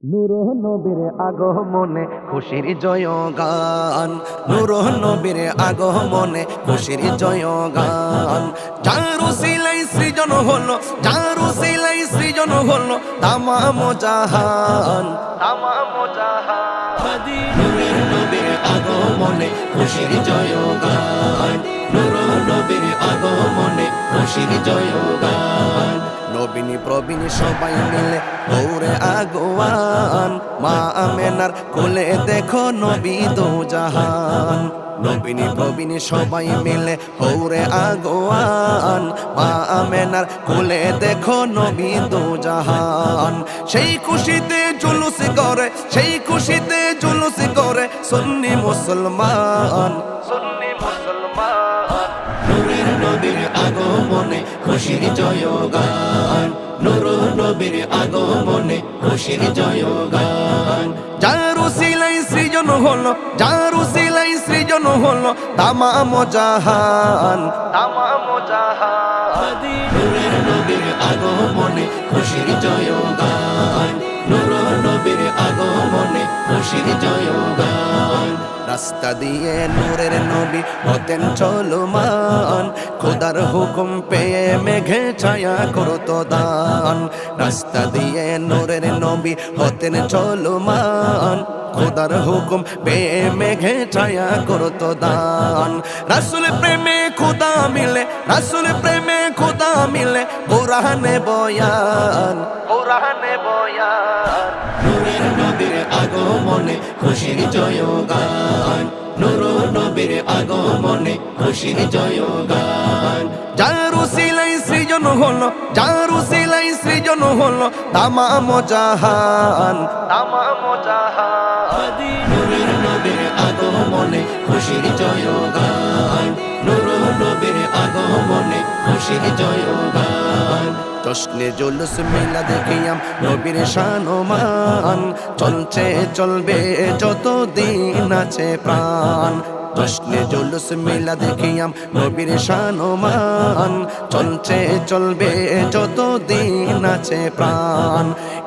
নূর নবীর আগমনে খুশির জয়গান, নূর নবীর আগমনে খুশির জয়গান। যার উসিলাই সৃজন হলো, যার উসিলাই সৃজন হলো তামাম জাহান, তামাম জাহান। নূরের নবীর আগমনে খুশির জয়গান, নূর নবীর আগমনে খুশির জয়গান। নবীনী প্রবীণ সবাই মিলে দৌড়ে আগোয়ান, মা আমেনার কোলে দেখো নবী দো জাহান। নবীনী প্রবীণ সবাই মিলে দৌড়ে আগোয়ান, মা আমেনার কোলে দেখো নবী দো জাহান। সেই খুশিতে জুলুস করে, সেই খুশিতে জুলুস করে সুন্নি মুসলমান, সুন্নি মুসলমান। নূরের নবীর আগমনে খুশির জয়গান, নূর নবীর আগমনে খুশির জয়গান। যার উসিলাই সৃজন হলো, যার উসিলাই সৃজন হলো তামাম জাহান, তামাম জাহান। নূরের নবীর আগমনে খুশির জয়গান, নূর নবীর আগমনে খুশির জয়গান। রাস্তা দিয়ে নূরের নবী হতেন চলমান, খোদার হুকুম পেয়ে মেঘে ছায়া করতো দান। রাস্তা দিয়ে নূরের নবী হতেন চলমান, খোদার হুকুম পেয়ে মেঘে ছায়া করতো দান। রাসূল প্রেমে খোদা মিলে, রাসূল প্রেমে খোদা মিলে কোরআনে বয়ান, কোরআনে বয়ান। নূরের নবীর আগমনে খুশির জয়গান, নূর নবীর আগমনে খুশির জয়গান। যার উসিলাই সৃজন হলো, যার উসিলাই সৃজন হলো তামাম জাহান, তামাম জাহান। নূরের নবীর আগমনে খুশির জয়গান, নূর নবীর আগমনে খুশির জয়গান। জশ্নে জুলুস মিলাদ কিয়াম নবীর শান ও মান, চলছে চলবে যতদিন আছে প্রাণ। জশ্নে জুলুস মিলাদ কিয়াম নবীর শান ও মান, চলছে চলবে যতদিন আছে প্রাণ।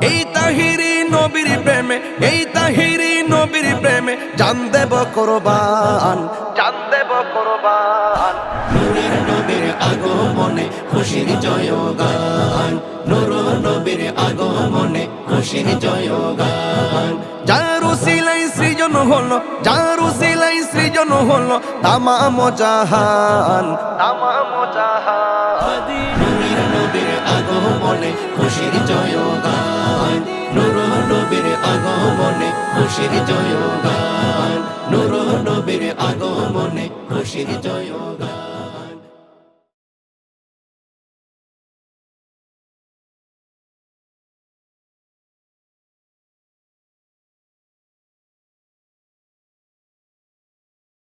এই তাহিরি নবীর প্রেমে, এই তাহিরি নবীর প্রেমে জান দেব কোরবান, জান দেব কোরবান। নূরের নবীর আগমনে খুশির জয়গান, নূর নবীর আগমনে খুশির জয়গান। যার উসিলাই সৃজন হলো, যার উসিলাই সৃজন হলো তামাম জাহান, তামাম জাহান। নূরের নবীর আগমনে খুশির জয়গান, নূর নবীর আগমনে খুশির জয়গান, নূর নবীর আগমনে খুশির জয়গান।